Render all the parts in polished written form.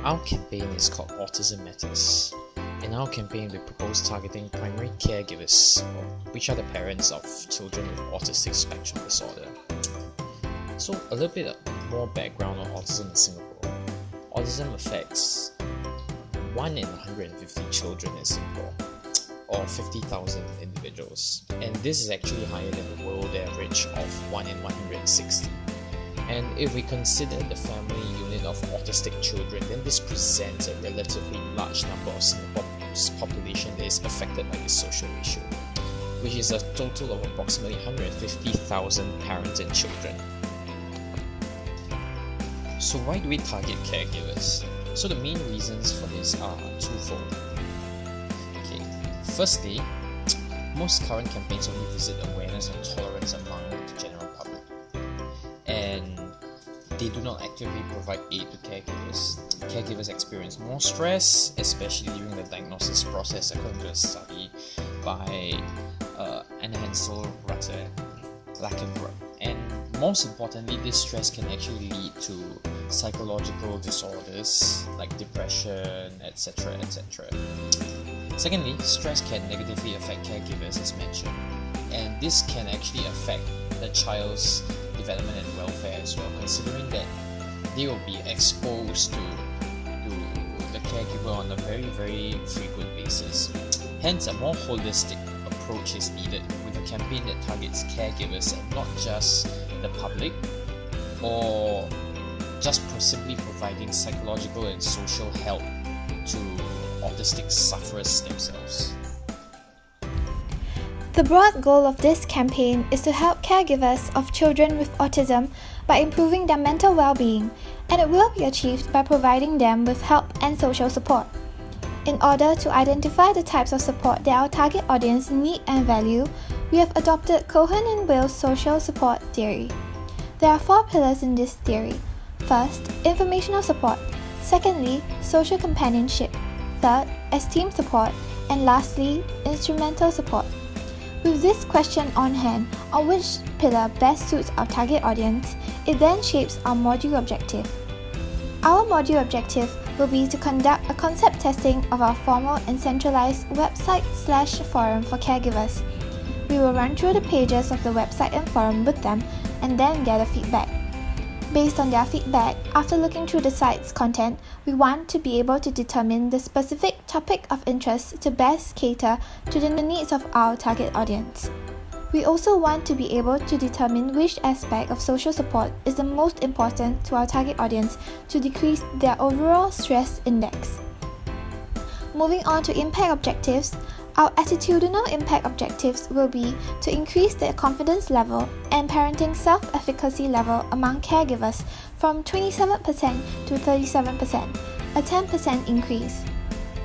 Our campaign is called Autism Matters. In our campaign, we propose targeting primary caregivers, which are the parents of children with autistic spectrum disorder. So, a little bit more background on autism in Singapore. Autism affects 1 in 150 children in Singapore, or 50,000 individuals, and this is actually higher than the world average of 1 in 160. And if we consider the family unit of autistic children, then this presents a relatively large number of Singapore's population that is affected by this social issue, which is a total of approximately 150,000 parents and children. So why do we target caregivers? So the main reasons for this are twofold. Okay, firstly, most current campaigns only visit awareness and tolerance among the general public, and they do not actively provide aid to caregivers. Caregivers experience more stress, especially during the diagnosis process, according to a study by Hansel, Rutter, Lackenbrook. And most importantly, this stress can actually lead to psychological disorders like depression, etc. etc. Secondly, stress can negatively affect caregivers, as mentioned, and this can actually affect the child's development and welfare as well, considering that they will be exposed to the caregiver on a very, very frequent basis. Hence, a more holistic approach is needed with a campaign that targets caregivers and not just the public, or just simply providing psychological and social help to autistic sufferers themselves. The broad goal of this campaign is to help caregivers of children with autism by improving their mental well-being, and it will be achieved by providing them with help and social support. In order to identify the types of support that our target audience need and value, we have adopted Cohen and Will's social support theory. There are 4 pillars in this theory. First, informational support. Secondly, social companionship. Third, esteem support. And lastly, instrumental support. With this question on hand, on which pillar best suits our target audience, it then shapes our module objective. Our module objective will be to conduct a concept testing of our formal and centralized website/forum for caregivers. We will run through the pages of the website and forum with them and then gather feedback. Based on their feedback, after looking through the site's content, we want to be able to determine the specific topic of interest to best cater to the needs of our target audience. We also want to be able to determine which aspect of social support is the most important to our target audience to decrease their overall stress index. Moving on to impact objectives, our attitudinal impact objectives will be to increase the confidence level and parenting self-efficacy level among caregivers from 27% to 37%, a 10% increase.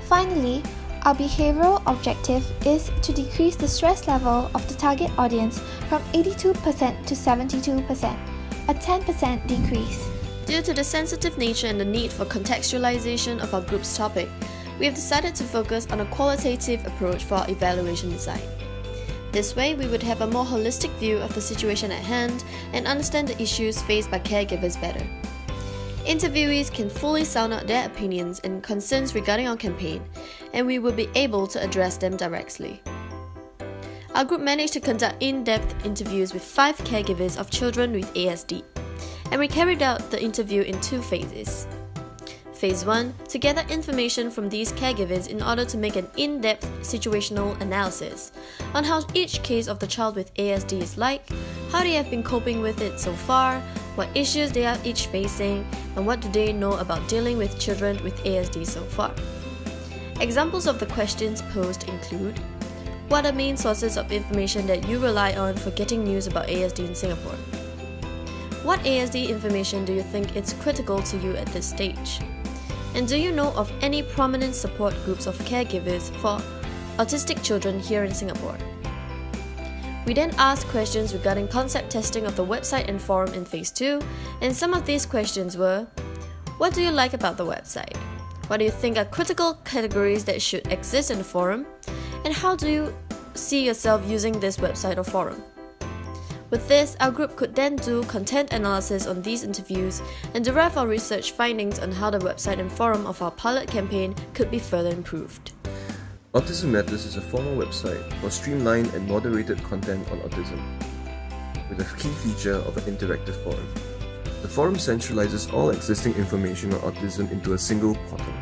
Finally, our behavioral objective is to decrease the stress level of the target audience from 82% to 72%, a 10% decrease. Due to the sensitive nature and the need for contextualization of our group's topic, we have decided to focus on a qualitative approach for our evaluation design. This way, we would have a more holistic view of the situation at hand and understand the issues faced by caregivers better. Interviewees can fully sound out their opinions and concerns regarding our campaign, and we will be able to address them directly. Our group managed to conduct in-depth interviews with 5 caregivers of children with ASD, and we carried out the interview in 2 phases. Phase 1, to gather information from these caregivers in order to make an in-depth situational analysis on how each case of the child with ASD is like, how they have been coping with it so far, what issues they are each facing, and what do they know about dealing with children with ASD so far. Examples of the questions posed include: what are main sources of information that you rely on for getting news about ASD in Singapore? What ASD information do you think is critical to you at this stage? And do you know of any prominent support groups of caregivers for autistic children here in Singapore? We then asked questions regarding concept testing of the website and forum in Phase 2, and some of these questions were: what do you like about the website? What do you think are critical categories that should exist in the forum? And how do you see yourself using this website or forum? With this, our group could then do content analysis on these interviews and derive our research findings on how the website and forum of our pilot campaign could be further improved. Autism Matters is a formal website for streamlined and moderated content on autism, with a key feature of an interactive forum. The forum centralizes all existing information on autism into a single portal.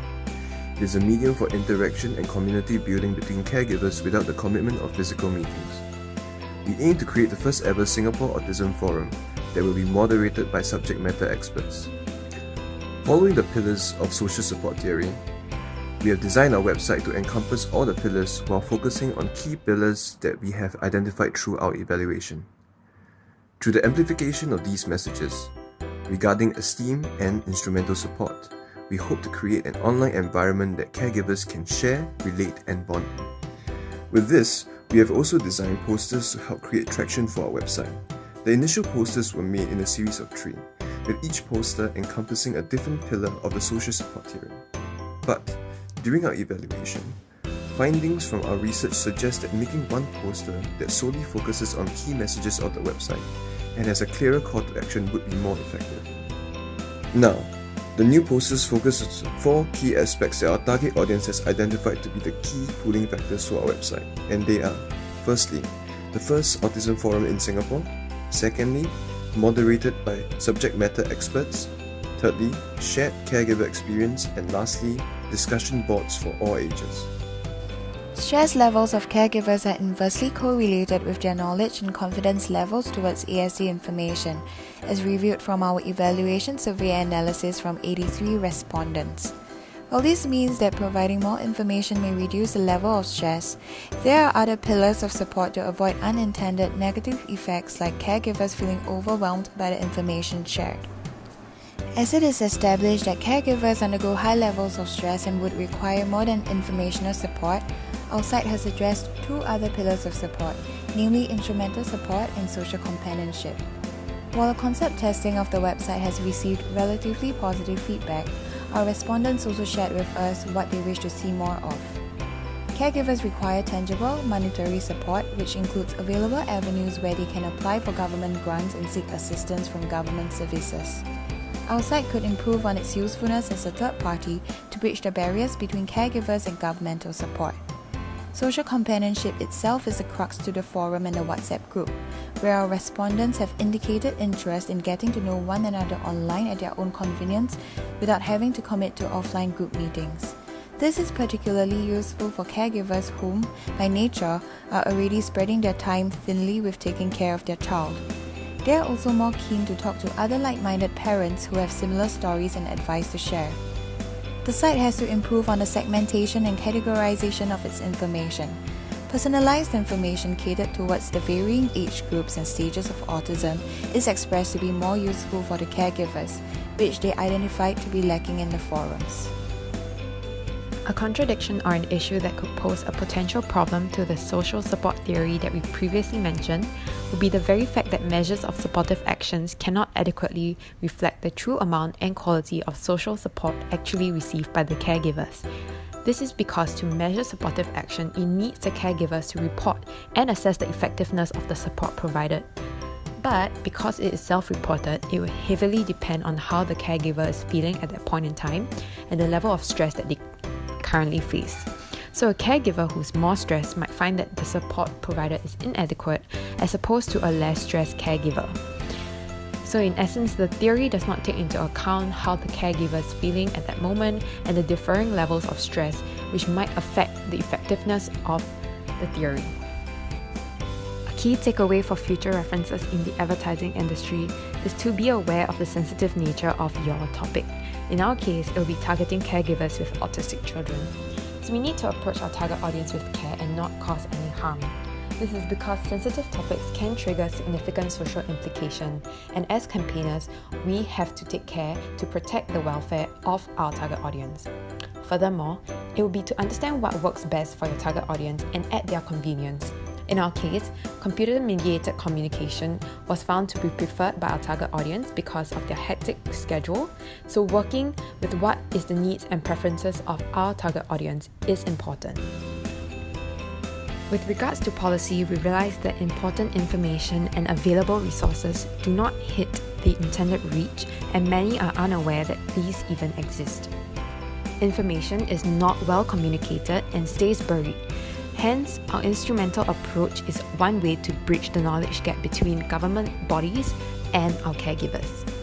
It is a medium for interaction and community building between caregivers without the commitment of physical meetings. We aim to create the first ever Singapore Autism Forum that will be moderated by subject matter experts. Following the pillars of social support theory, we have designed our website to encompass all the pillars while focusing on key pillars that we have identified through our evaluation. Through the amplification of these messages, regarding esteem and instrumental support, we hope to create an online environment that caregivers can share, relate, and bond in. With this, we have also designed posters to help create traction for our website. The initial posters were made in a series of 3, with each poster encompassing a different pillar of the social support theory. But, during our evaluation, findings from our research suggest that making one poster that solely focuses on key messages of the website and has a clearer call to action would be more effective. Now, the new posters focus on 4 key aspects that our target audience has identified to be the key pulling factors for our website, and they are: firstly, the first autism forum in Singapore; secondly, moderated by subject matter experts; thirdly, shared caregiver experience; and lastly, discussion boards for all ages. Stress levels of caregivers are inversely correlated with their knowledge and confidence levels towards ASD information, as reviewed from our evaluation survey analysis from 83 respondents. While this means that providing more information may reduce the level of stress, there are other pillars of support to avoid unintended negative effects like caregivers feeling overwhelmed by the information shared. As it is established that caregivers undergo high levels of stress and would require more than informational support, our site has addressed 2 other pillars of support, namely instrumental support and social companionship. While the concept testing of the website has received relatively positive feedback, our respondents also shared with us what they wish to see more of. Caregivers require tangible, monetary support, which includes available avenues where they can apply for government grants and seek assistance from government services. Our site could improve on its usefulness as a third party to bridge the barriers between caregivers and governmental support. Social companionship itself is the crux to the forum and the WhatsApp group, where our respondents have indicated interest in getting to know one another online at their own convenience without having to commit to offline group meetings. This is particularly useful for caregivers whom, by nature, are already spreading their time thinly with taking care of their child. They are also more keen to talk to other like-minded parents who have similar stories and advice to share. The site has to improve on the segmentation and categorization of its information. Personalized information catered towards the varying age groups and stages of autism is expressed to be more useful for the caregivers, which they identified to be lacking in the forums. A contradiction or an issue that could pose a potential problem to the social support theory that we previously mentioned would be the very fact that measures of supportive actions cannot adequately reflect the true amount and quality of social support actually received by the caregivers. This is because to measure supportive action, it needs the caregivers to report and assess the effectiveness of the support provided. But because it is self-reported, it will heavily depend on how the caregiver is feeling at that point in time and the level of stress that they currently face. So a caregiver who's more stressed might find that the support provided is inadequate as opposed to a less stressed caregiver. So in essence, the theory does not take into account how the caregiver is feeling at that moment and the differing levels of stress, which might affect the effectiveness of the theory. A key takeaway for future references in the advertising industry is to be aware of the sensitive nature of your topic. In our case, it will be targeting caregivers with autistic children. So we need to approach our target audience with care and not cause any harm. This is because sensitive topics can trigger significant social implication, and as campaigners, we have to take care to protect the welfare of our target audience. Furthermore, it will be to understand what works best for your target audience and at their convenience. In our case, computer-mediated communication was found to be preferred by our target audience because of their hectic schedule, so working with what is the needs and preferences of our target audience is important. With regards to policy, we realize that important information and available resources do not hit the intended reach, and many are unaware that these even exist. Information is not well communicated and stays buried. Hence, our instrumental approach is one way to bridge the knowledge gap between government bodies and our caregivers.